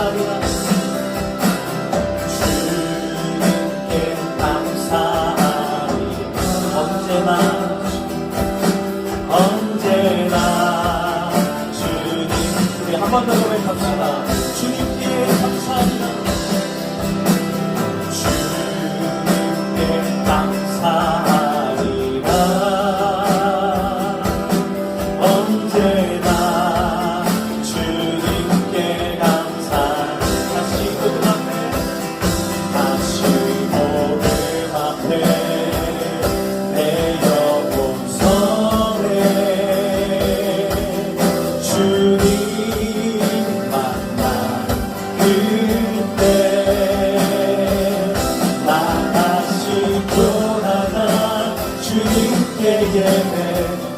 감사하리라. 주님께 감사하리. 언제나 주님. 우리 한 번 더 고백합시다. 주님께 감사하리라. 주님께 감사하리라. 언제나 주님께 감사. 다시 그분 앞에, 다시 그분 앞에 내 영혼 선해. 주님 만난 그때 나 다시 돌아가 주님께 예배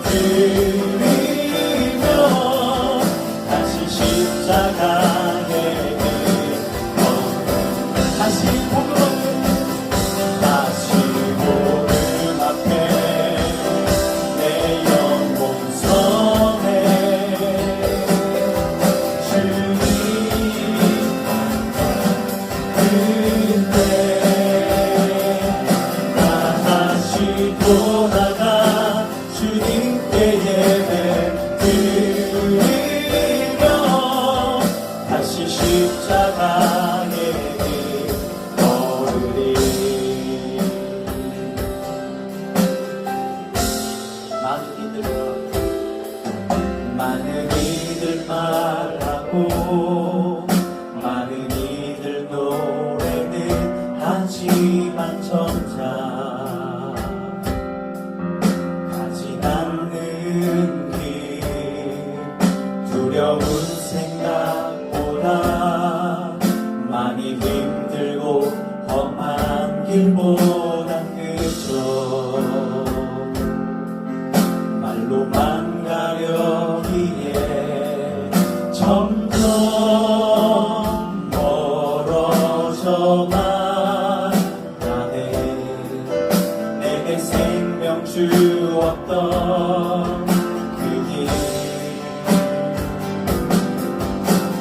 드리며 다시 십자가에 다시 복음 앞에 내 영혼 선해. 주님 그때 나 다시 돌아가 주님께 예배 드리며 다시 십자가에 걸으리. 많은 이들 말하고 많은 이들 노래는 하지만 정작 가진 않는 길, 두려운 생각보다 많이 힘들고 험한 길보단 그저 말로만 가려기에 점점 멀어져만 가네. 내게 생명 주었던 그 길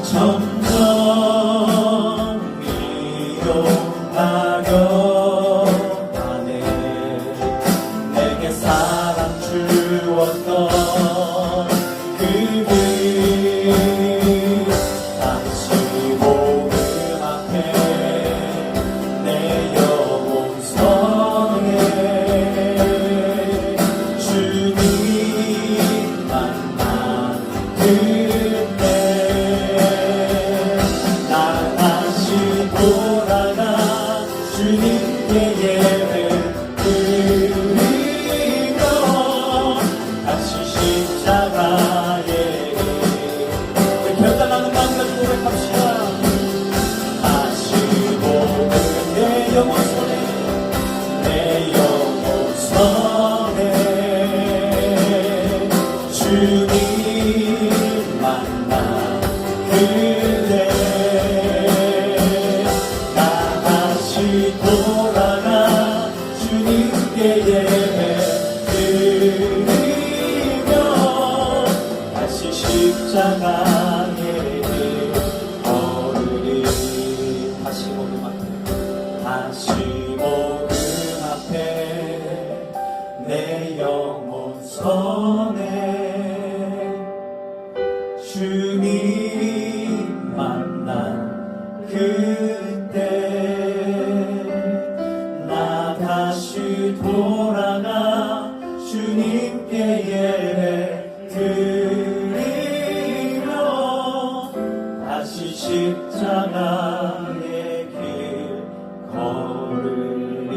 점점 미워하려 하네. 내게 사랑 주었던 그 길 다시 복음 앞에 내 영혼 선해. 주님 만난 그때 나 다시 돌아가 주님께 예배 드리며 다시 십자가에 결단하는 마음 가지고 고백합시다. 다시 복음 내 영혼 선해. 내 영혼 선해. 주님 만나 그대 나 다시 돌아가 주님께 예배 드리며 다시 십자가에 걸으리. 다시 복음 앞에 다시 복음 앞에 내 영혼 선해. 주님 만난 그때 나 다시 돌아가 주님께 예배 드리며 다시 십자가의 길 걸으리.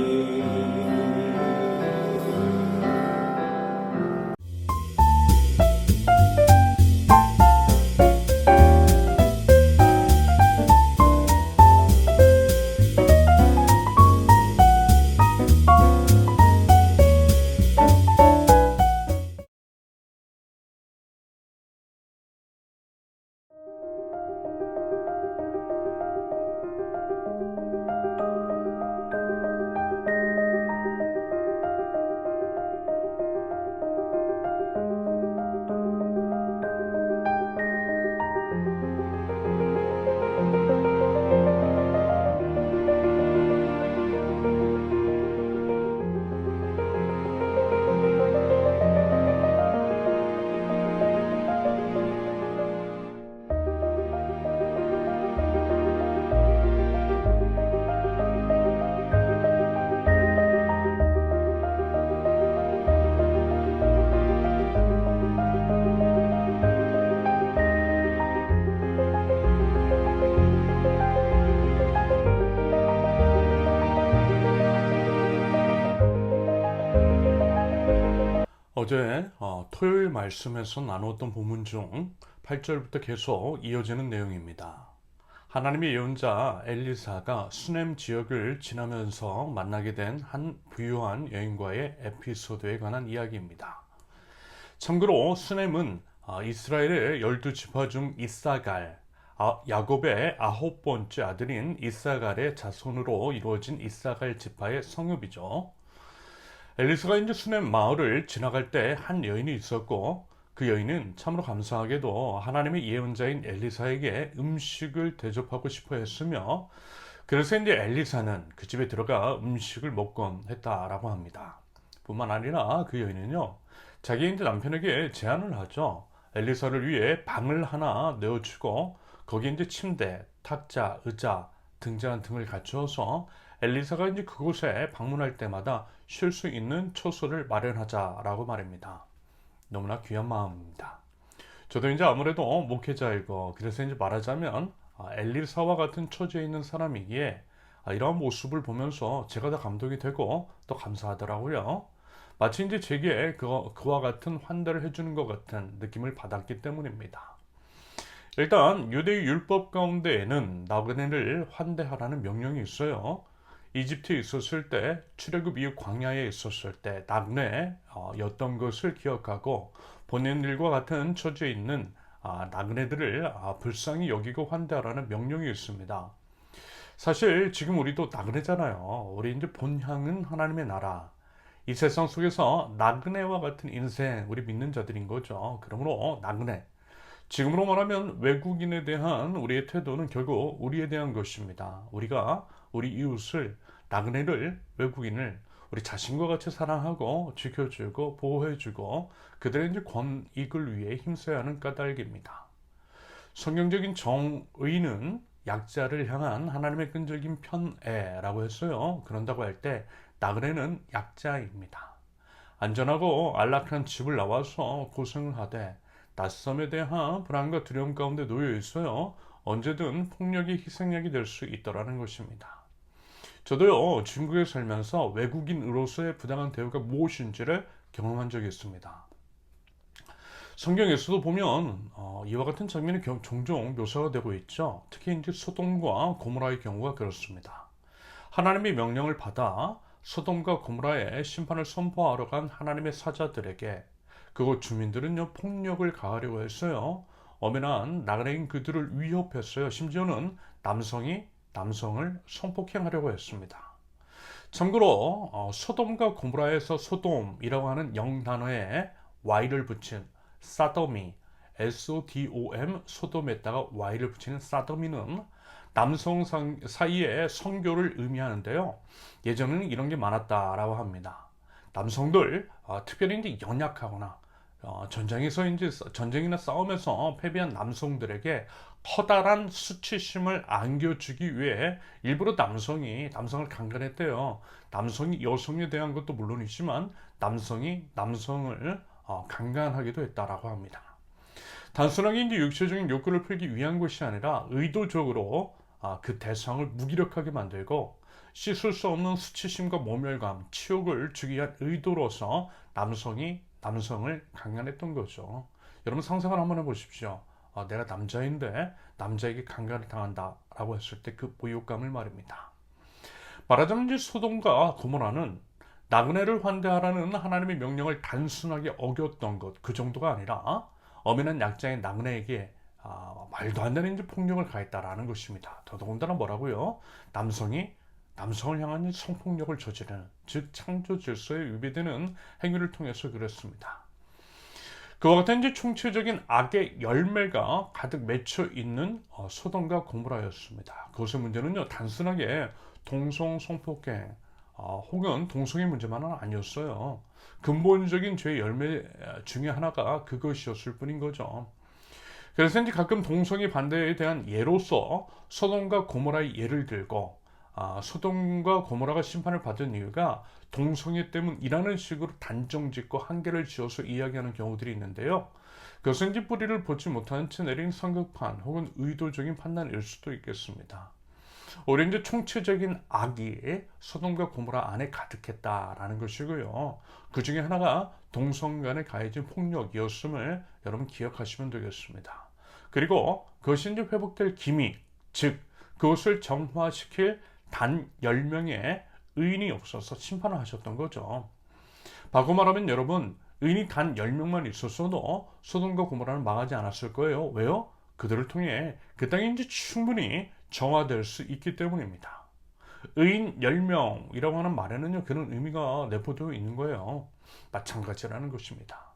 어제 토요일 말씀에서 나누었던 본문 중 8절부터 계속 이어지는 내용입니다. 하나님의 예언자 엘리사가 수넴 지역을 지나면서 만나게 된 한 부유한 여인과의 에피소드에 관한 이야기입니다. 참고로 수넴은 이스라엘의 12지파 중 이사갈, 야곱의 9번째 아들인 이사갈의 자손으로 이루어진 이사갈 지파의 성읍이죠. 엘리사가 이제 수넴 마을을 지나갈 때 한 여인이 있었고, 그 여인은 참으로 감사하게도 하나님의 예언자인 엘리사에게 음식을 대접하고 싶어 했으며, 그래서 이제 엘리사는 그 집에 들어가 음식을 먹곤 했다라고 합니다. 뿐만 아니라 그 여인은요, 자기 이제 남편에게 제안을 하죠. 엘리사를 위해 방을 하나 내어주고 거기 이제 침대, 탁자, 의자, 등잔 등을 갖추어서 엘리사가 이제 그곳에 방문할 때마다 쉴 수 있는 처소를 마련하자라고 말입니다. 너무나 귀한 마음입니다. 저도 이제 아무래도 목회자이고, 그래서 이제 말하자면 엘리사와 같은 처지에 있는 사람이기에 이러한 모습을 보면서 제가 다 감동이 되고 또 감사하더라고요. 마치 이제 제게 그와 같은 환대를 해주는 것 같은 느낌을 받았기 때문입니다. 일단 유대의 율법 가운데에는 나그네를 환대하라는 명령이 있어요. 이집트에 있었을 때, 출애굽 이후 광야에 있었을 때 나그네였던 것을 기억하고 본인들과 같은 처지에 있는 나그네들을 불쌍히 여기고 환대하라는 명령이 있습니다. 사실 지금 우리도 나그네잖아요. 우리 이제 본향은 하나님의 나라. 이 세상 속에서 나그네와 같은 인생, 우리 믿는 자들인 거죠. 그러므로 나그네. 지금으로 말하면 외국인에 대한 우리의 태도는 결국 우리에 대한 것입니다. 우리가 우리 이웃을, 나그네를, 외국인을 우리 자신과 같이 사랑하고 지켜주고 보호해주고 그들의 이제 권익을 위해 힘써야 하는 까닭입니다. 성경적인 정의는 약자를 향한 하나님의 끈질긴 편애라고 했어요. 그런다고 할 때 나그네는 약자입니다. 안전하고 안락한 집을 나와서 고생을 하되 낯섦에 대한 불안과 두려움 가운데 놓여 있어요. 언제든 폭력이 희생양이 될 수 있더라는 것입니다. 저도요, 중국에 살면서 외국인으로서의 부당한 대우가 무엇인지를 경험한 적이 있습니다. 성경에서도 보면 이와 같은 장면이 종종 묘사가 되고 있죠. 특히 이제 소돔과 고모라의 경우가 그렇습니다. 하나님의 명령을 받아 소돔과 고모라의 심판을 선포하러 간 하나님의 사자들에게 그곳 주민들은요, 폭력을 가하려고 했어요. 엄연한 나그네인 그들을 위협했어요. 심지어는 남성이 남성을 성폭행하려고 했습니다. 참고로 소돔과 고모라에서 소돔이라고 하는 영단어에 Y를 붙인 사도미, SODOM, 소돔에다가 Y를 붙이는 사도미는 남성 사이의 성교를 의미하는데요. 예전에는 이런 게 많았다라고 합니다. 남성들, 특별히 이제 연약하거나 전쟁에서 이제 전쟁이나 싸움에서 패배한 남성들에게 커다란 수치심을 안겨주기 위해 일부러 남성을 강간했대요. 남성이 여성에 대한 것도 물론이지만 남성이 남성을 강간하기도 했다라고 합니다. 단순하게 이제 육체적인 욕구를 풀기 위한 것이 아니라 의도적으로 그 대상을 무기력하게 만들고 씻을 수 없는 수치심과 모멸감, 치욕을 주기 위한 의도로서 남성이 남성을 강간했던 거죠. 여러분 상상을 한번 해보십시오. 내가 남자인데 남자에게 강간을 당한다라고 했을 때 그 모욕감을 말입니다. 말하자면 이제 소돔과 고모라는 나그네를 환대하라는 하나님의 명령을 단순하게 어겼던 것, 그 정도가 아니라 엄연한 약자인 나그네에게 말도 안 되는 이제 폭력을 가했다라는 것입니다. 더더군다나 뭐라고요? 남성이 남성을 향한 성폭력을 저지르는, 즉 창조 질서에 위배되는 행위를 통해서 그랬습니다. 그와 같은 이제 총체적인 악의 열매가 가득 맺혀 있는 소돔과 고모라였습니다. 그것의 문제는요, 단순하게 동성 성폭행 혹은 동성애 문제만은 아니었어요. 근본적인 죄의 열매 중에 하나가 그것이었을 뿐인 거죠. 그래서 이제 가끔 동성애 반대에 대한 예로서 소돔과 고모라의 예를 들고 소돔과 고모라가 심판을 받은 이유가 동성애 때문이라는 식으로 단정짓고 한계를 지어서 이야기하는 경우들이 있는데요. 그것은 이제 뿌리를 보지 못한 채 내린 성급한 혹은 의도적인 판단일 수도 있겠습니다. 오히려 이제 총체적인 악이 소돔과 고모라 안에 가득했다라는 것이고요. 그 중에 하나가 동성 간에 가해진 폭력이었음을 여러분 기억하시면 되겠습니다. 그리고 그것이 이제 회복될 기미, 즉 그것을 정화시킬 단 10명의 의인이 없어서 심판을 하셨던 거죠. 바꿔 말하면 여러분, 의인이 단 10명만 있었어도 소돔과 고모라는 망하지 않았을 거예요. 왜요? 그들을 통해 그 땅이 이제 충분히 정화될 수 있기 때문입니다. 의인 10명이라고 하는 말에는요, 그런 의미가 내포되어 있는 거예요. 마찬가지라는 것입니다.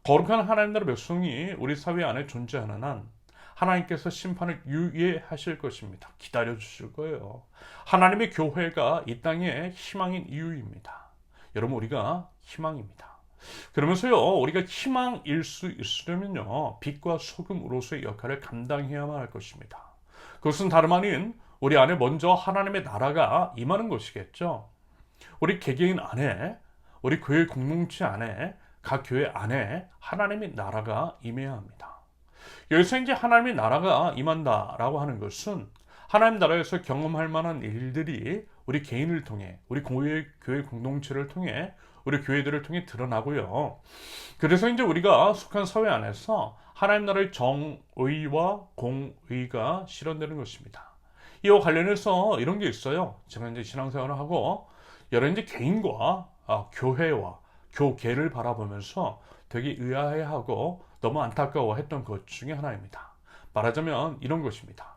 거룩한 하나님 나라 백성이 우리 사회 안에 존재하는 한 하나님께서 심판을 유예하실 것입니다. 기다려 주실 거예요. 하나님의 교회가 이 땅의 희망인 이유입니다. 여러분, 우리가 희망입니다. 그러면서요, 우리가 희망일 수 있으려면요, 빛과 소금으로서의 역할을 감당해야만 할 것입니다. 그것은 다름 아닌 우리 안에 먼저 하나님의 나라가 임하는 것이겠죠. 우리 개개인 안에, 우리 교회 공동체 안에, 각 교회 안에 하나님의 나라가 임해야 합니다. 여기서 이제 하나님의 나라가 임한다라고 하는 것은 하나님 나라에서 경험할 만한 일들이 우리 개인을 통해, 우리 교회 공동체를 통해, 우리 교회들을 통해 드러나고요. 그래서 이제 우리가 속한 사회 안에서 하나님 나라의 정의와 공의가 실현되는 것입니다. 이와 관련해서 이런 게 있어요. 제가 이제 신앙생활을 하고 여러 이제 개인과 교회와 교계를 바라보면서 되게 의아해하고 너무 안타까워했던 것 중에 하나입니다. 말하자면 이런 것입니다.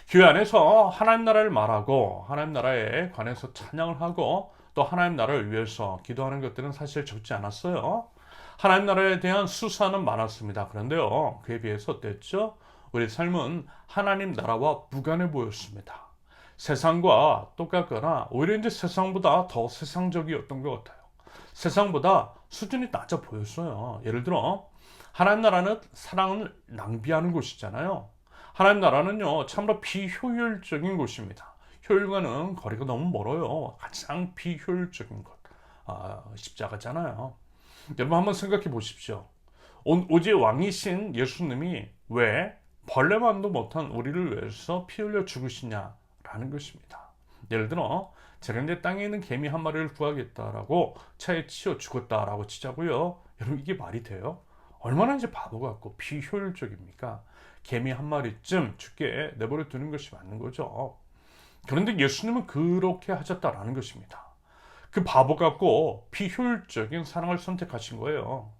교회 안에서 하나님 나라를 말하고 하나님 나라에 관해서 찬양을 하고 또 하나님 나라를 위해서 기도하는 것들은 사실 적지 않았어요. 하나님 나라에 대한 수사는 많았습니다. 그런데요, 그에 비해서 어땠죠? 우리 삶은 하나님 나라와 무관해 보였습니다. 세상과 똑같거나 오히려 이제 세상보다 더 세상적이었던 것 같아요. 세상보다 수준이 낮아 보였어요. 예를 들어 하나님 나라는 사랑을 낭비하는 곳이잖아요. 하나님 나라는요, 참으로 비효율적인 곳입니다. 효율과는 거리가 너무 멀어요. 가장 비효율적인 것, 십자가잖아요. 여러분 한번 생각해 보십시오. 오직 왕이신 예수님이 왜 벌레만도 못한 우리를 위해서 피 흘려 죽으시냐라는 것입니다. 예를 들어 제가 이제 땅에 있는 개미 한 마리를 구하겠다라고 차에 치여 죽었다라고 치자고요. 여러분 이게 말이 돼요? 얼마나 이제 바보 같고 비효율적입니까? 개미 한 마리쯤 죽게 내버려 두는 것이 맞는 거죠. 그런데 예수님은 그렇게 하셨다라는 것입니다. 그 바보 같고 비효율적인 사랑을 선택하신 거예요.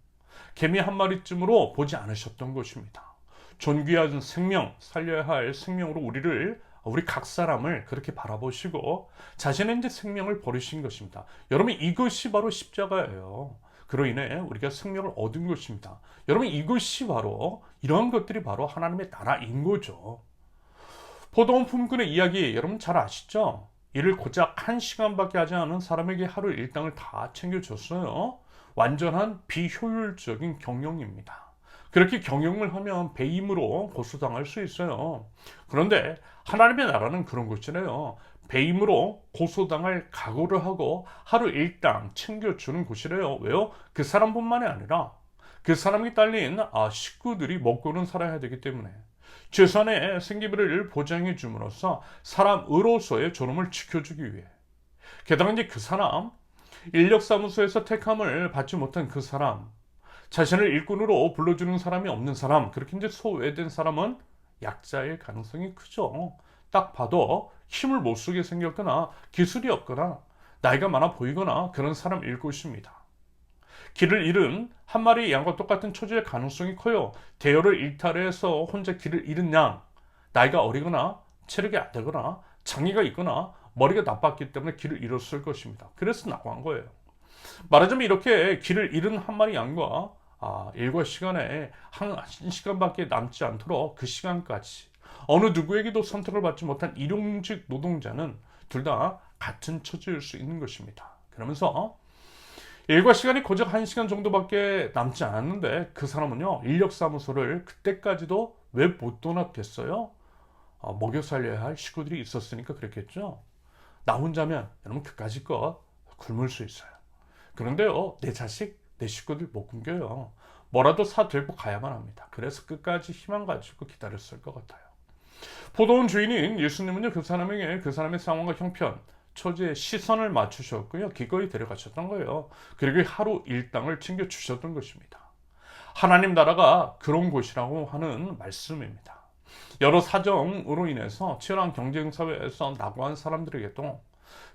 개미 한 마리쯤으로 보지 않으셨던 것입니다. 존귀한 생명, 살려야 할 생명으로 우리 각 사람을 그렇게 바라보시고 자신의 이제 생명을 버리신 것입니다. 여러분 이것이 바로 십자가예요. 그로 인해 우리가 생명을 얻은 것입니다. 여러분 이것이 바로 이러한 것들이 바로 하나님의 나라인 거죠. 포도원 품꾼의 이야기 여러분 잘 아시죠? 일을 고작 1시간밖에 하지 않은 사람에게 하루 일당을 다 챙겨줬어요. 완전한 비효율적인 경영입니다. 그렇게 경영을 하면 배임으로 고소당할 수 있어요. 그런데 하나님의 나라는 그런 것이래요. 배임으로 고소당할 각오를 하고 하루 일당 챙겨주는 곳이래요. 왜요? 그 사람뿐만이 아니라 그 사람이 딸린 식구들이 먹고는 살아야 되기 때문에 최소한의 생계비를 보장해 줌으로써 사람으로서의 존엄을 지켜주기 위해, 게다가 이제 그 사람, 인력사무소에서 택함을 받지 못한 그 사람, 자신을 일꾼으로 불러주는 사람이 없는 사람, 그렇게 이제 소외된 사람은 약자일 가능성이 크죠. 딱 봐도 힘을 못 쓰게 생겼거나 기술이 없거나 나이가 많아 보이거나 그런 사람일 것입니다. 길을 잃은 한 마리 양과 똑같은 처지의 가능성이 커요. 대열을 일탈해서 혼자 길을 잃은 양, 나이가 어리거나 체력이 안 되거나 장애가 있거나 머리가 나빴기 때문에 길을 잃었을 것입니다. 그래서 나간 거예요. 말하자면 이렇게 길을 잃은 한 마리 양과 일과 시간에 한 시간밖에 남지 않도록 그 시간까지 어느 누구에게도 선택을 받지 못한 일용직 노동자는 둘 다 같은 처지일 수 있는 것입니다. 그러면서 일과 시간이 고작 1시간 정도밖에 남지 않았는데 그 사람은요, 인력사무소를 그때까지도 왜 못 떠났겠어요? 먹여 살려야 할 식구들이 있었으니까 그랬겠죠. 나 혼자면 여러분 그까짓 굶을 수 있어요. 그런데요, 내 자식, 내 식구들 못 굶겨요. 뭐라도 사 들고 가야만 합니다. 그래서 끝까지 희망 가지고 기다렸을 것 같아요. 포도원 주인인 예수님은요, 그 사람의 상황과 형편, 처지에 시선을 맞추셨고요, 기꺼이 데려가셨던 거예요. 그리고 하루 일당을 챙겨주셨던 것입니다. 하나님 나라가 그런 곳이라고 하는 말씀입니다. 여러 사정으로 인해서 치열한 경쟁 사회에서 낙오한 사람들에게도,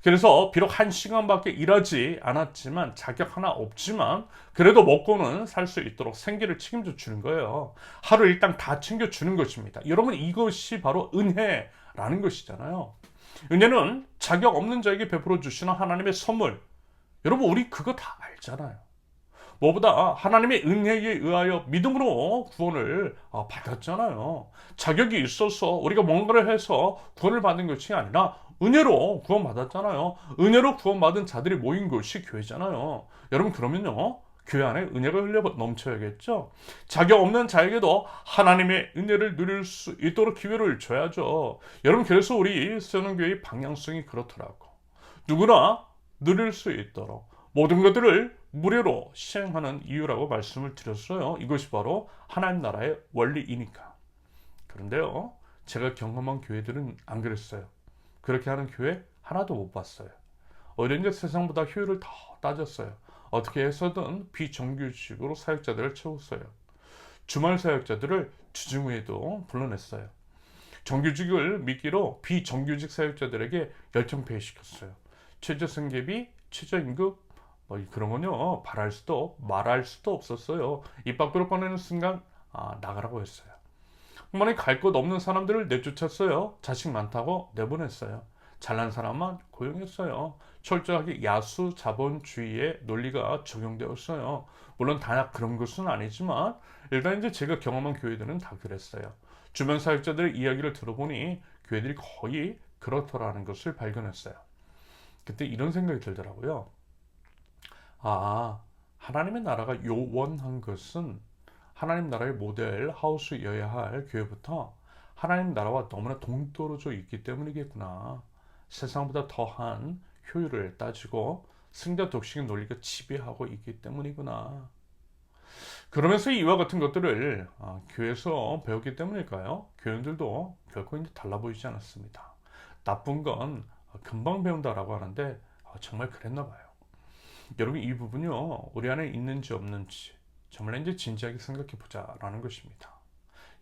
그래서 비록 한 시간밖에 일하지 않았지만, 자격 하나 없지만 그래도 먹고는 살 수 있도록 생계를 책임져 주는 거예요. 하루 일당 다 챙겨 주는 것입니다. 여러분, 이것이 바로 은혜라는 것이잖아요. 은혜는 자격 없는 자에게 베풀어 주시는 하나님의 선물. 여러분, 우리 그거 다 알잖아요. 뭐보다 하나님의 은혜에 의하여 믿음으로 구원을 받았잖아요. 자격이 있어서 우리가 뭔가를 해서 구원을 받은 것이 아니라 은혜로 구원받았잖아요. 은혜로 구원받은 자들이 모인 곳이 교회잖아요. 여러분, 그러면요, 교회 안에 은혜가 흘러 넘쳐야겠죠. 자격 없는 자에게도 하나님의 은혜를 누릴 수 있도록 기회를 줘야죠. 여러분, 그래서 우리 세운교회의 방향성이 그렇더라고. 누구나 누릴 수 있도록 모든 것들을 무료로 시행하는 이유라고 말씀을 드렸어요. 이것이 바로 하나님 나라의 원리이니까. 그런데요, 제가 경험한 교회들은 안 그랬어요. 그렇게 하는 교회 하나도 못 봤어요. 오히려 이제 세상보다 효율을 더 따졌어요. 어떻게 해서든 비정규직으로 사역자들을 채웠어요. 주말 사역자들을 주중에도 불러냈어요. 정규직을 미끼로 비정규직 사역자들에게 열정페이시켰어요. 최저생계비, 최저임금, 그런 건요, 바랄 수도 말할 수도 없었어요. 입 밖으로 꺼내는 순간 나가라고 했어요. 부모님 갈 곳 없는 사람들을 내쫓았어요. 자식 많다고 내보냈어요. 잘난 사람만 고용했어요. 철저하게 야수 자본주의의 논리가 적용되었어요. 물론 다 그런 것은 아니지만 일단 이제 제가 경험한 교회들은 다 그랬어요. 주변 사역자들의 이야기를 들어보니 교회들이 거의 그렇더라는 것을 발견했어요. 그때 이런 생각이 들더라고요. 하나님의 나라가 요원한 것은 하나님 나라의 모델 하우스여야 할 교회부터 하나님 나라와 너무나 동떨어져 있기 때문이겠구나. 세상보다 더한 효율을 따지고 승자 독식의 논리가 지배하고 있기 때문이구나. 그러면서 이와 같은 것들을 교회에서 배웠기 때문일까요? 교인들도 결코 이제 달라 보이지 않았습니다. 나쁜 건 금방 배운다라고 하는데 정말 그랬나 봐요. 여러분, 이 부분이요, 우리 안에 있는지 없는지 정말 이제 진지하게 생각해 보자라는 것입니다.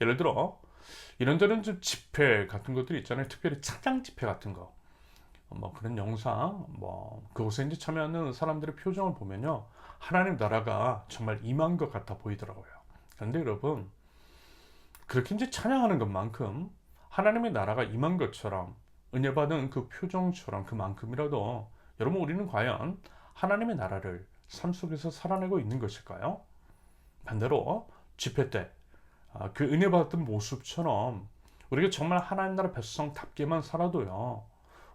예를 들어 이런저런 좀 집회 같은 것들이 있잖아요. 특별히 찬양 집회 같은 거, 그런 영상, 그곳에 이제 참여하는 사람들의 표정을 보면요, 하나님 나라가 정말 임한 것 같아 보이더라고요. 그런데 여러분, 그렇게 이제 찬양하는 것만큼 하나님의 나라가 임한 것처럼 은혜 받은 그 표정처럼 그만큼이라도 여러분, 우리는 과연 하나님의 나라를 삶 속에서 살아내고 있는 것일까요? 반대로 집회 때 그 은혜 받은 모습처럼 우리가 정말 하나님 나라 백성답게만 살아도요,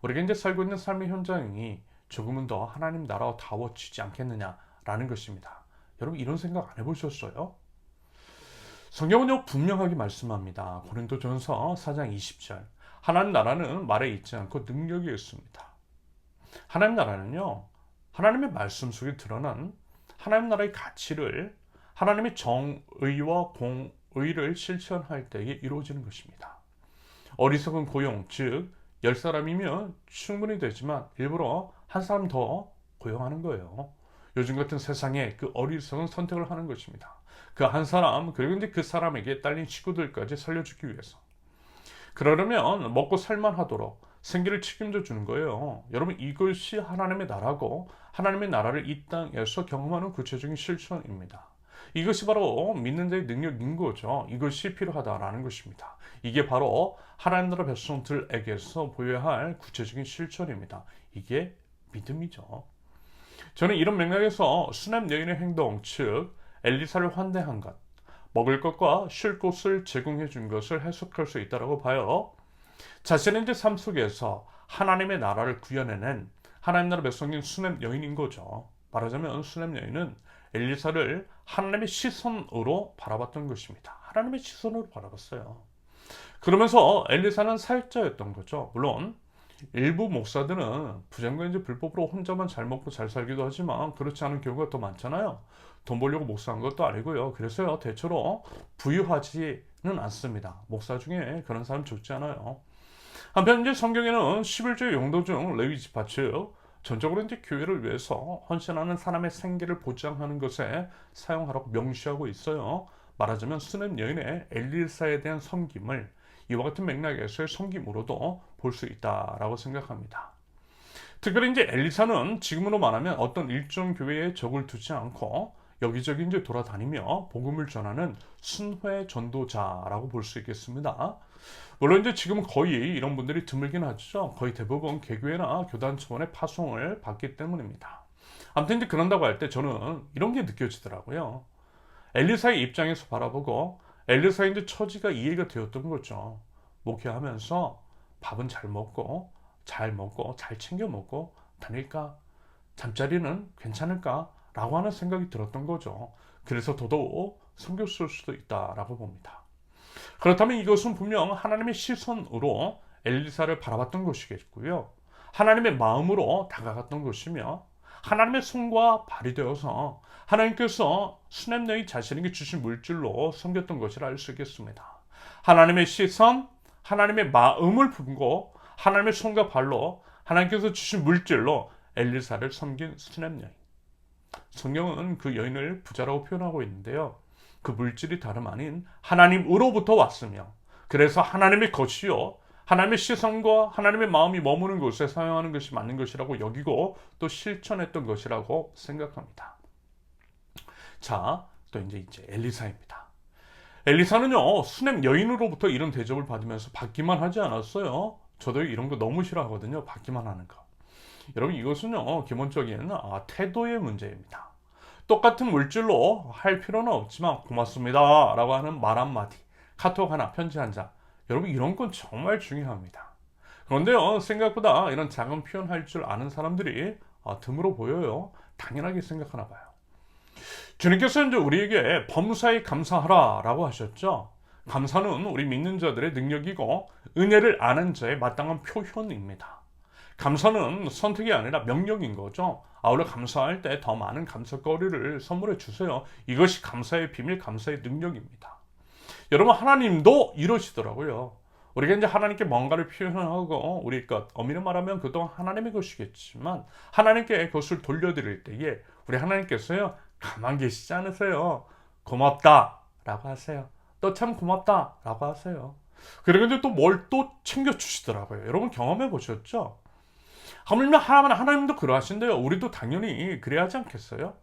우리가 이제 살고 있는 삶의 현장이 조금은 더 하나님 나라와 다워지지 않겠느냐라는 것입니다. 여러분, 이런 생각 안 해보셨어요? 성경은요, 분명하게 말씀합니다. 고린도전서 4장 20절. 하나님 나라는 말에 있지 않고 능력이 있습니다. 하나님 나라는요, 하나님의 말씀 속에 드러난 하나님 나라의 가치를, 하나님의 정의와 공의를 실천할 때에 이루어지는 것입니다. 어리석은 고용, 즉 10사람이면 충분히 되지만 일부러 한 사람 더 고용하는 거예요. 요즘 같은 세상에 그 어리석은 선택을 하는 것입니다. 그 한 사람, 그리고 이제 그 사람에게 딸린 식구들까지 살려주기 위해서. 그러려면 먹고 살만하도록 생계를 책임져 주는 거예요. 여러분, 이것이 하나님의 나라고 하나님의 나라를 이 땅에서 경험하는 구체적인 실천입니다. 이것이 바로 믿는 자의 능력인 거죠. 이것이 필요하다라는 것입니다. 이게 바로 하나님 나라 백성들에게서 보여야 할 구체적인 실천입니다. 이게 믿음이죠. 저는 이런 맥락에서 수냄 여인의 행동, 즉 엘리사를 환대한 것, 먹을 것과 쉴 곳을 제공해 준 것을 해석할 수 있다고 봐요. 자신의 이제 삶 속에서 하나님의 나라를 구현해낸 하나님 나라 백성인 수냄 여인인 거죠. 말하자면 수냄 여인은 엘리사를 하나님의 시선으로 바라봤던 것입니다. 하나님의 시선으로 바라봤어요. 그러면서 엘리사는 사역자였던 거죠. 물론 일부 목사들은 부정부인지 불법으로 혼자만 잘 먹고 잘 살기도 하지만 그렇지 않은 경우가 더 많잖아요. 돈 벌려고 목사한 것도 아니고요. 그래서요, 대체로 부유하지는 않습니다. 목사 중에 그런 사람 좋지 않아요. 한편 이제 성경에는 11조의 용도 중 레위 지파 즉 전적으로 이제 교회를 위해서 헌신하는 사람의 생계를 보장하는 것에 사용하라고 명시하고 있어요. 말하자면 수냄 여인의 엘리사에 대한 섬김을 이와 같은 맥락에서의 섬김으로도 볼 수 있다라고 생각합니다. 특별히 이제 엘리사는 지금으로 말하면 어떤 일정 교회에 적을 두지 않고 여기저기 이제 돌아다니며 복음을 전하는 순회 전도자라고 볼 수 있겠습니다. 물론 이제 지금은 거의 이런 분들이 드물긴 하죠. 거의 대부분 개교회나 교단 차원의 파송을 받기 때문입니다. 아무튼 이제 그런다고 할 때 저는 이런 게 느껴지더라고요. 엘리사의 입장에서 바라보고 엘리사의 이제 처지가 이해가 되었던 거죠. 목회하면서 밥은 잘 챙겨 먹고 다닐까? 잠자리는 괜찮을까? 라고 하는 생각이 들었던 거죠. 그래서 더더욱 섬겼을 수도 있다라고 봅니다. 그렇다면 이것은 분명 하나님의 시선으로 엘리사를 바라봤던 것이겠고요. 하나님의 마음으로 다가갔던 것이며 하나님의 손과 발이 되어서 하나님께서 수냄 여인 자신에게 주신 물질로 섬겼던 것이라 알 수 있겠습니다. 하나님의 시선, 하나님의 마음을 품고 하나님의 손과 발로 하나님께서 주신 물질로 엘리사를 섬긴 수냄 여인. 성경은 그 여인을 부자라고 표현하고 있는데요. 그 물질이 다름 아닌 하나님으로부터 왔으며 그래서 하나님의 것이요 하나님의 시선과 하나님의 마음이 머무는 곳에 사용하는 것이 맞는 것이라고 여기고 또 실천했던 것이라고 생각합니다. 자, 또 이제 엘리사입니다. 엘리사는요 수냄 여인으로부터 이런 대접을 받으면서 받기만 하지 않았어요. 저도 이런 거 너무 싫어하거든요. 받기만 하는 거. 여러분 이것은요 기본적인 태도의 문제입니다. 똑같은 물질로 할 필요는 없지만 고맙습니다 라고 하는 말 한마디, 카톡 하나, 편지 한 장, 여러분 이런 건 정말 중요합니다. 그런데요 생각보다 이런 작은 표현 할 줄 아는 사람들이 드물어 보여요. 당연하게 생각하나 봐요. 주님께서 이제 우리에게 범사에 감사하라 라고 하셨죠. 감사는 우리 믿는 자들의 능력이고 은혜를 아는 자의 마땅한 표현입니다. 감사는 선택이 아니라 명령인 거죠. 오늘 감사할 때 더 많은 감사거리를 선물해 주세요. 이것이 감사의 비밀, 감사의 능력입니다. 여러분 하나님도 이러시더라고요. 우리가 이제 하나님께 뭔가를 표현하고 우리 것, 엄밀히 말하면 그동안 하나님의 것이겠지만 하나님께 그것을 돌려드릴 때에 우리 하나님께서요 가만 계시지 않으세요. 고맙다 라고 하세요. 너 참 고맙다 라고 하세요. 그리고 이제 또 뭘 또 챙겨주시더라고요. 여러분 경험해 보셨죠? 하물며 하나님도 그러하신대요. 우리도 당연히 그래야 하지 않겠어요?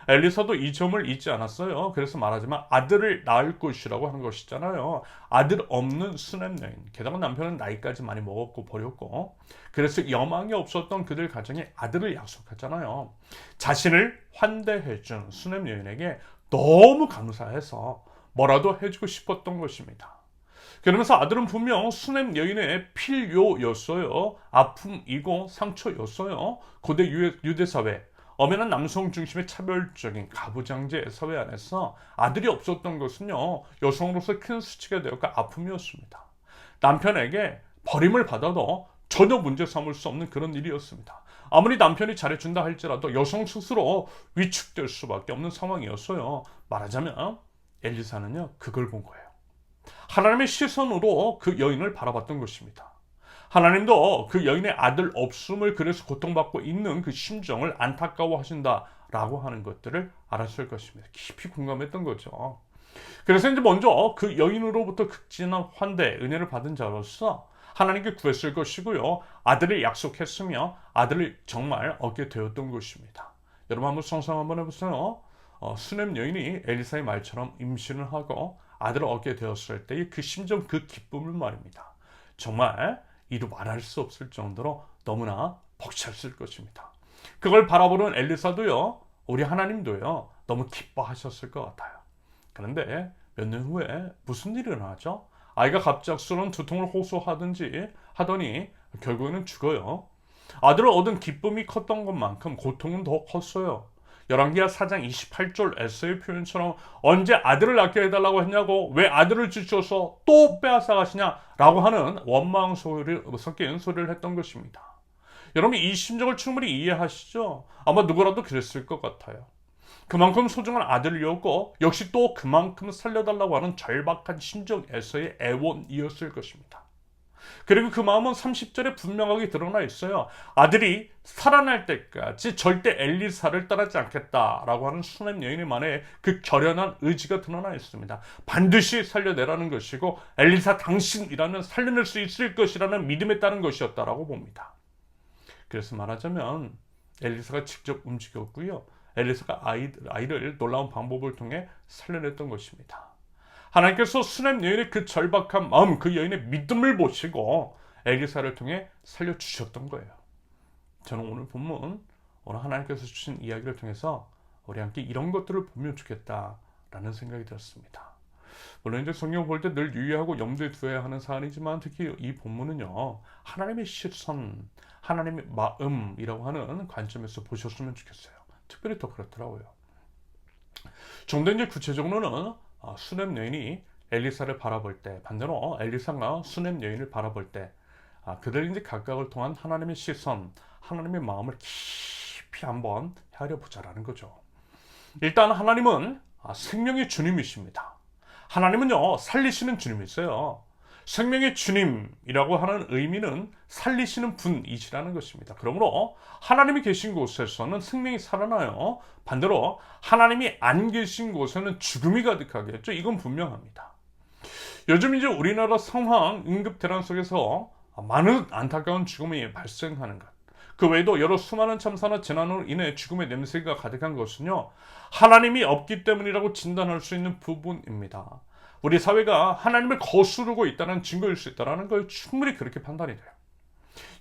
엘리사도 이 점을 잊지 않았어요. 그래서 말하지만 아들을 낳을 것이라고 하는 것이잖아요. 아들 없는 수냄 여인. 게다가 남편은 나이까지 많이 먹었고 버렸고 그래서 여망이 없었던 그들 가정에 아들을 약속했잖아요. 자신을 환대해준 수냄 여인에게 너무 감사해서 뭐라도 해주고 싶었던 것입니다. 그러면서 아들은 분명 수냄 여인의 필요였어요. 아픔이고 상처였어요. 고대 유대 사회, 엄연한 남성 중심의 차별적인 가부장제 사회 안에서 아들이 없었던 것은요 여성으로서 큰 수치가 되었고 아픔이었습니다. 남편에게 버림을 받아도 전혀 문제 삼을 수 없는 그런 일이었습니다. 아무리 남편이 잘해준다 할지라도 여성 스스로 위축될 수밖에 없는 상황이었어요. 말하자면 엘리사는요 그걸 본 거예요. 하나님의 시선으로 그 여인을 바라봤던 것입니다. 하나님도 그 여인의 아들 없음을 그래서 고통받고 있는 그 심정을 안타까워하신다라고 하는 것들을 알았을 것입니다. 깊이 공감했던 거죠. 그래서 이제 먼저 그 여인으로부터 극진한 환대, 은혜를 받은 자로서 하나님께 구했을 것이고요. 아들을 약속했으며 아들을 정말 얻게 되었던 것입니다. 여러분 한번 상상 한번 해보세요. 수냄 여인이 엘리사의 말처럼 임신을 하고 아들을 얻게 되었을 때의 그 심정, 그 기쁨을 말입니다. 정말 이루 말할 수 없을 정도로 너무나 벅찼을 것입니다. 그걸 바라보는 엘리사도요, 우리 하나님도요, 너무 기뻐하셨을 것 같아요. 그런데 몇 년 후에 무슨 일이 일어나죠? 아이가 갑작스러운 두통을 호소하더니 결국에는 죽어요. 아들을 얻은 기쁨이 컸던 것만큼 고통은 더 컸어요. 열왕기하 4장 28절에서의 표현처럼 언제 아들을 낳게 해달라고 했냐고, 왜 아들을 주셔서 또 빼앗아 가시냐라고 하는 원망 소리 섞인 소리를 했던 것입니다. 여러분, 이 심정을 충분히 이해하시죠? 아마 누구라도 그랬을 것 같아요. 그만큼 소중한 아들이었고 역시 또 그만큼 살려달라고 하는 절박한 심정에서의 애원이었을 것입니다. 그리고 그 마음은 30절에 분명하게 드러나 있어요. 아들이 살아날 때까지 절대 엘리사를 떠나지 않겠다라고 하는 수넴 여인만의 그 결연한 의지가 드러나 있습니다. 반드시 살려내라는 것이고 엘리사 당신이라면 살려낼 수 있을 것이라는 믿음에 따른 것이었다라고 봅니다. 그래서 말하자면 엘리사가 직접 움직였고요. 엘리사가 아이를 놀라운 방법을 통해 살려냈던 것입니다. 하나님께서 수넴 여인의 그 절박한 마음, 그 여인의 믿음을 보시고 엘리사를 통해 살려주셨던 거예요. 저는 오늘 본문, 오늘 하나님께서 주신 이야기를 통해서 우리 함께 이런 것들을 보면 좋겠다라는 생각이 들었습니다. 물론 이제 성경 볼 때 늘 유의하고 염두에 두어야 하는 사안이지만 특히 이 본문은요, 하나님의 시선, 하나님의 마음이라고 하는 관점에서 보셨으면 좋겠어요. 특별히 더 그렇더라고요. 좀 더 이제 구체적으로는 수넴 여인이 엘리사를 바라볼 때, 반대로 엘리사가 수넴 여인을 바라볼 때 그들 이제 각각을 통한 하나님의 시선, 하나님의 마음을 깊이 한번 헤아려 보자라는 거죠. 일단 하나님은 생명의 주님이십니다. 하나님은요, 살리시는 주님이세요. 생명의 주님이라고 하는 의미는 살리시는 분이시라는 것입니다. 그러므로 하나님이 계신 곳에서는 생명이 살아나요. 반대로 하나님이 안 계신 곳에는 죽음이 가득하겠죠. 이건 분명합니다. 요즘 이제 우리나라 상황, 응급 대란 속에서 많은 안타까운 죽음이 발생하는 것, 그 외에도 여러 수많은 참사나 재난으로 인해 죽음의 냄새가 가득한 것은요, 하나님이 없기 때문이라고 진단할 수 있는 부분입니다. 우리 사회가 하나님을 거스르고 있다는 증거일 수 있다는 걸 충분히 그렇게 판단이 돼요.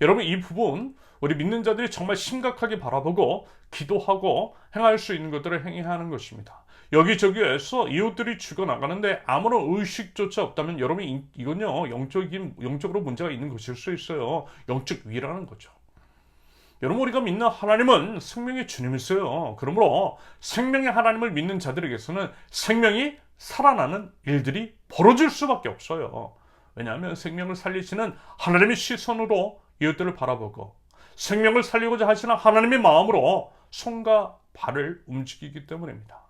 여러분, 이 부분 우리 믿는 자들이 정말 심각하게 바라보고 기도하고 행할 수 있는 것들을 행해야 하는 것입니다. 여기저기에서 이웃들이 죽어나가는데 아무런 의식조차 없다면 여러분, 이건요, 영적으로 문제가 있는 것일 수 있어요. 영적 위라는 거죠. 여러분, 우리가 믿는 하나님은 생명의 주님이세요. 그러므로 생명의 하나님을 믿는 자들에게서는 생명이 살아나는 일들이 벌어질 수밖에 없어요. 왜냐하면 생명을 살리시는 하나님의 시선으로 이웃들을 바라보고 생명을 살리고자 하시는 하나님의 마음으로 손과 발을 움직이기 때문입니다.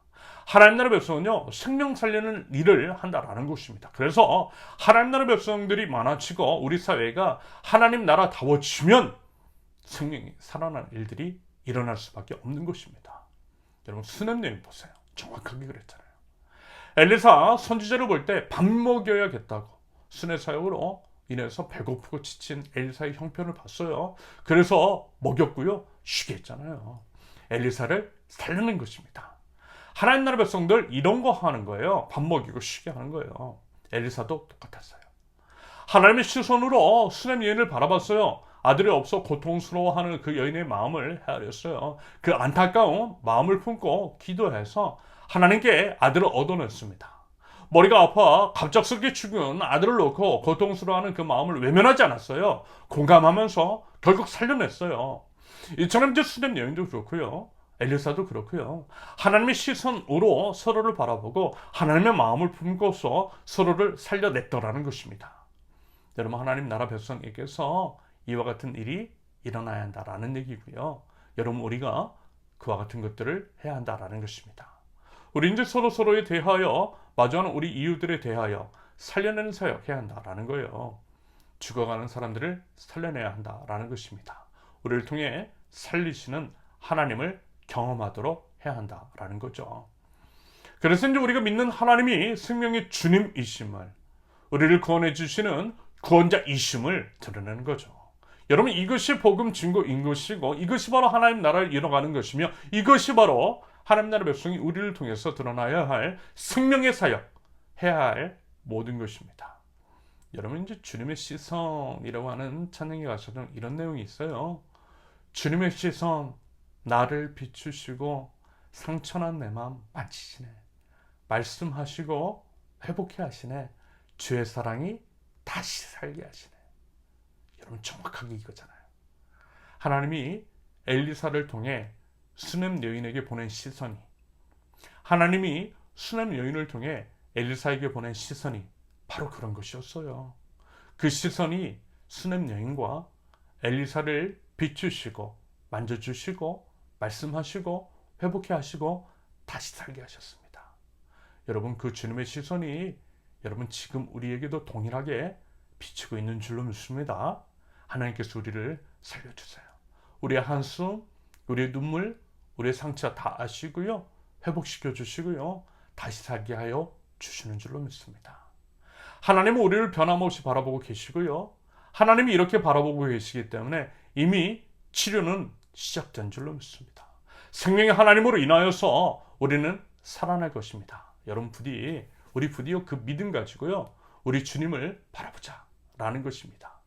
하나님 나라 백성은요, 생명 살리는 일을 한다라는 것입니다. 그래서 하나님 나라 백성들이 많아지고 우리 사회가 하나님 나라다워지면 생명이 살아나는 일들이 일어날 수밖에 없는 것입니다. 여러분, 수넴 여인 보세요. 정확하게 그랬잖아요. 엘리사 선지자를 볼 때 밥 먹여야겠다고 수뇌 사역으로 인해서 배고프고 지친 엘리사의 형편을 봤어요. 그래서 먹였고요, 쉬게 했잖아요. 엘리사를 살리는 것입니다. 하나님 나라 백성들 이런 거 하는 거예요. 밥 먹이고 쉬게 하는 거예요. 엘리사도 똑같았어요. 하나님의 시선으로 수넴 여인을 바라봤어요. 아들이 없어 고통스러워하는 그 여인의 마음을 헤아렸어요. 그 안타까운 마음을 품고 기도해서 하나님께 아들을 얻어냈습니다. 머리가 아파 갑작스럽게 죽은 아들을 놓고 고통스러워하는 그 마음을 외면하지 않았어요. 공감하면서 결국 살려냈어요. 이처럼 이제 수넴 여인도 그렇고요, 엘리사도 그렇고요, 하나님의 시선으로 서로를 바라보고 하나님의 마음을 품고서 서로를 살려냈더라는 것입니다. 여러분, 하나님 나라 백성에게서 이와 같은 일이 일어나야 한다라는 얘기고요. 여러분, 우리가 그와 같은 것들을 해야 한다라는 것입니다. 우리 이제 서로에 대하여, 마주하는 우리 이웃들에 대하여 살려내는 사역 해야 한다라는 거예요. 죽어가는 사람들을 살려내야 한다라는 것입니다. 우리를 통해 살리시는 하나님을 경험하도록 해야 한다라는 거죠. 그래서 이제 우리가 믿는 하나님이 생명의 주님이심을, 우리를 구원해 주시는 구원자이심을 드러내는 거죠. 여러분, 이것이 복음 증거인 것이고 이것이 바로 하나님 나라를 이뤄가는 것이며 이것이 바로 하나님 나라 백성이 우리를 통해서 드러나야 할 생명의 사역, 해야 할 모든 것입니다. 여러분, 이제 주님의 시선이라고 하는 찬양에 가서는 이런 내용이 있어요. 주님의 시선, 나를 비추시고 상처난 내 마음 만지시네. 말씀하시고 회복해 하시네. 주의 사랑이 다시 살게 하시네. 여러분, 정확하게 이거잖아요. 하나님이 엘리사를 통해 수넴 여인에게 보낸 시선이, 하나님이 수넴 여인을 통해 엘리사에게 보낸 시선이 바로 그런 것이었어요. 그 시선이 수넴 여인과 엘리사를 비추시고 만져주시고 말씀하시고 회복해 하시고 다시 살게 하셨습니다. 여러분, 그 주님의 시선이 여러분 지금 우리에게도 동일하게 비추고 있는 줄로 믿습니다. 하나님께서 우리를 살려주세요. 우리의 한숨, 우리의 눈물, 우리의 상처 다 아시고요, 회복시켜 주시고요, 다시 살게 하여 주시는 줄로 믿습니다. 하나님은 우리를 변함없이 바라보고 계시고요, 하나님이 이렇게 바라보고 계시기 때문에 이미 치료는 시작된 줄로 믿습니다. 생명의 하나님으로 인하여서 우리는 살아날 것입니다. 여러분, 우리 부디요 그 믿음 가지고요, 우리 주님을 바라보자 라는 것입니다.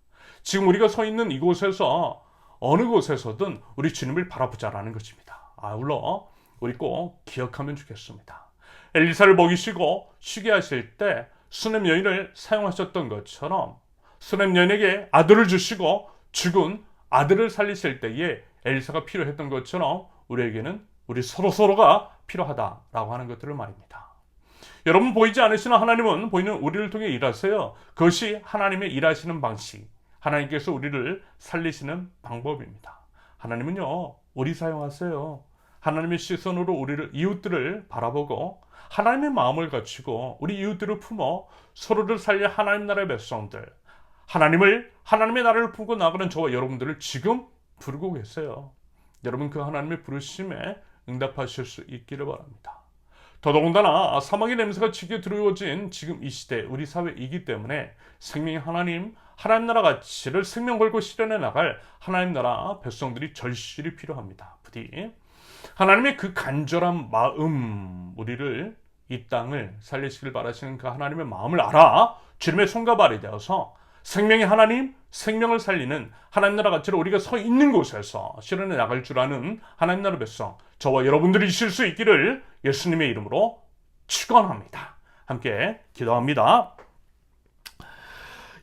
지금 우리가 서 있는 이곳에서 어느 곳에서든 우리 주님을 바라보자라는 것입니다. 아울러 우리 꼭 기억하면 좋겠습니다. 엘리사를 먹이시고 쉬게 하실 때 수넴 여인을 사용하셨던 것처럼 수넴 여인에게 아들을 주시고 죽은 아들을 살리실 때에 엘리사가 필요했던 것처럼 우리에게는 우리 서로가 필요하다라고 하는 것들을 말입니다. 여러분, 보이지 않으시는 하나님은 보이는 우리를 통해 일하세요. 그것이 하나님의 일하시는 방식, 하나님께서 우리를 살리시는 방법입니다. 하나님은요, 우리 사용하세요. 하나님의 시선으로 우리를, 이웃들을 바라보고 하나님의 마음을 갖추고 우리 이웃들을 품어 서로를 살릴 하나님 나라의 백성들, 하나님의 나라를 품고 나가는 저와 여러분들을 지금 부르고 계세요. 여러분, 그 하나님의 부르심에 응답하실 수 있기를 바랍니다. 더더군다나 사망의 냄새가 지게 드리워진 지금 이 시대 우리 사회이기 때문에 생명의 하나님 나라 가치를 생명 걸고 실현해 나갈 하나님 나라 백성들이 절실히 필요합니다. 부디 하나님의 그 간절한 마음, 우리를, 이 땅을 살리시길 바라시는 그 하나님의 마음을 알아 주님의 손과 발이 되어서 생명의 하나님, 생명을 살리는 하나님 나라 가치를 우리가 서 있는 곳에서 실현해 나갈 줄 아는 하나님 나라 백성, 저와 여러분들이 있을 수 있기를 예수님의 이름으로 축원합니다. 함께 기도합니다.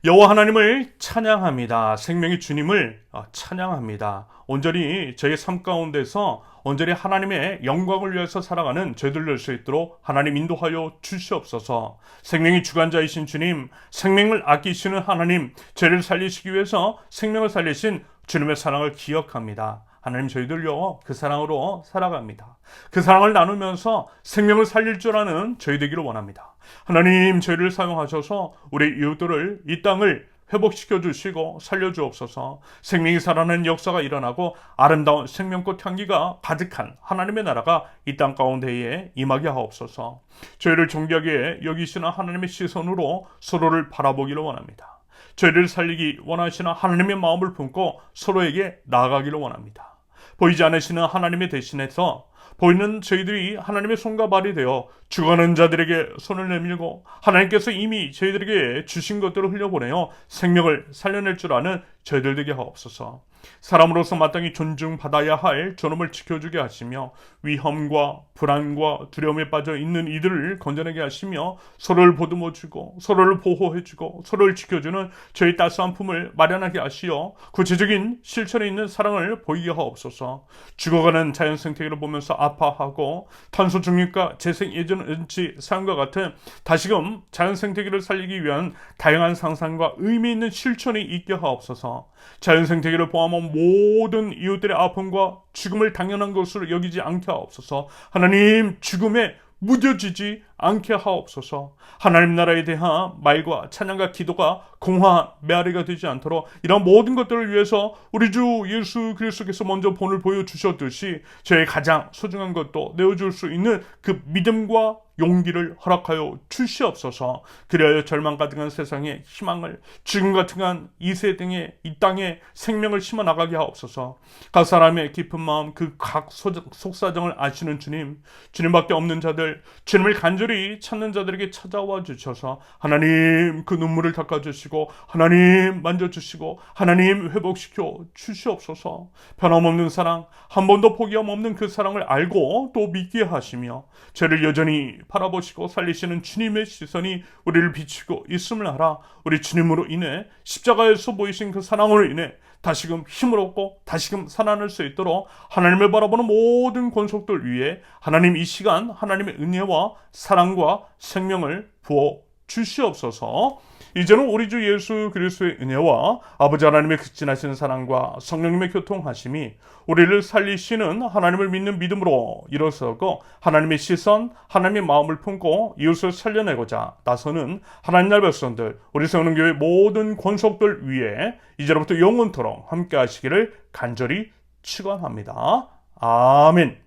여호와 하나님을 찬양합니다. 생명의 주님을 찬양합니다. 온전히 저의 삶 가운데서 온전히 하나님의 영광을 위해서 살아가는 저희들 될 수 있도록 하나님 인도하여 주시옵소서. 생명의 주관자이신 주님, 생명을 아끼시는 하나님, 죄를 살리시기 위해서 생명을 살리신 주님의 사랑을 기억합니다. 하나님, 저희들요 그 사랑으로 살아갑니다. 그 사랑을 나누면서 생명을 살릴 줄 아는 저희 되기를 원합니다. 하나님, 저희를 사용하셔서 우리 이웃들을, 이 땅을 회복시켜 주시고 살려주옵소서. 생명이 살아나는 역사가 일어나고 아름다운 생명꽃 향기가 가득한 하나님의 나라가 이 땅 가운데에 임하게 하옵소서. 저희를 존귀하게 여기시는 하나님의 시선으로 서로를 바라보기를 원합니다. 저희를 살리기 원하시는 하나님의 마음을 품고 서로에게 나아가기를 원합니다. 보이지 않으시는 하나님의 대신해서 보이는 저희들이 하나님의 손과 발이 되어 죽어가는 자들에게 손을 내밀고 하나님께서 이미 저희들에게 주신 것들을 흘려보내어 생명을 살려낼 줄 아는 저희들 되게 하옵소서. 사람으로서 마땅히 존중받아야 할 존엄을 지켜주게 하시며 위험과 불안과 두려움에 빠져 있는 이들을 건져내게 하시며 서로를 보듬어주고 서로를 보호해주고 서로를 지켜주는 저희 따스한 품을 마련하게 하시어 구체적인 실천에 있는 사랑을 보이게 하옵소서. 죽어가는 자연 생태계를 보면서 아파하고 탄소 중립과 재생 예전 은치 사용과 같은 다시금 자연 생태계를 살리기 위한 다양한 상상과 의미 있는 실천이 있게 하옵소서. 자연 생태계를 포함한 모든 이웃들의 아픔과 죽음을 당연한 것으로 여기지 않게 하옵소서. 하나님, 죽음에 무뎌지지 않게 하옵소서. 하나님 나라에 대한 말과 찬양과 기도가 공허한 메아리가 되지 않도록 이런 모든 것들을 위해서 우리 주 예수 그리스도께서 먼저 본을 보여주셨듯이 저의 가장 소중한 것도 내어줄 수 있는 그 믿음과 용기를 허락하여 주시옵소서. 그리하여 절망 가득한 세상에 희망을, 죽음 같은 이 세상에, 이 땅에 생명을 심어 나가게 하옵소서. 각 사람의 깊은 마음, 그 각 속사정을 아시는 주님, 주님밖에 없는 자들, 주님을 간절히 찾는 자들에게 찾아와 주셔서 하나님 그 눈물을 닦아주시고 하나님 만져주시고 하나님 회복시켜 주시옵소서. 변함없는 사랑, 한 번도 포기함 없는 그 사랑을 알고 또 믿게 하시며 죄를 여전히 바라보시고 살리시는 주님의 시선이 우리를 비추고 있음을 알아 우리 주님으로 인해 십자가에서 보이신 그 사랑으로 인해 다시금 힘을 얻고 다시금 살아날 수 있도록 하나님을 바라보는 모든 권속들 위에 하나님 이 시간 하나님의 은혜와 사랑과 생명을 부어 주시옵소서. 이제는 우리 주 예수 그리스도의 은혜와 아버지 하나님의 극진하신 사랑과 성령님의 교통하심이 우리를 살리시는 하나님을 믿는 믿음으로 일어서고 하나님의 시선, 하나님의 마음을 품고 이웃을 살려내고자 나서는 하나님 나라의 백성들, 우리 세우는 교회 모든 권속들 위에 이제로부터 영원토록 함께 하시기를 간절히 축원합니다. 아멘.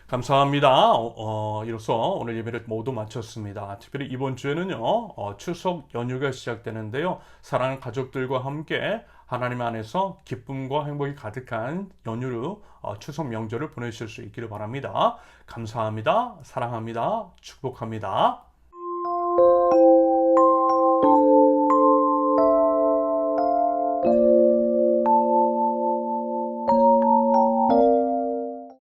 감사합니다. 이로써 오늘 예배를 모두 마쳤습니다. 특별히 이번 주에는요, 추석 연휴가 시작되는데요. 사랑하는 가족들과 함께 하나님 안에서 기쁨과 행복이 가득한 연휴로 추석 명절을 보내실 수 있기를 바랍니다. 감사합니다. 사랑합니다. 축복합니다.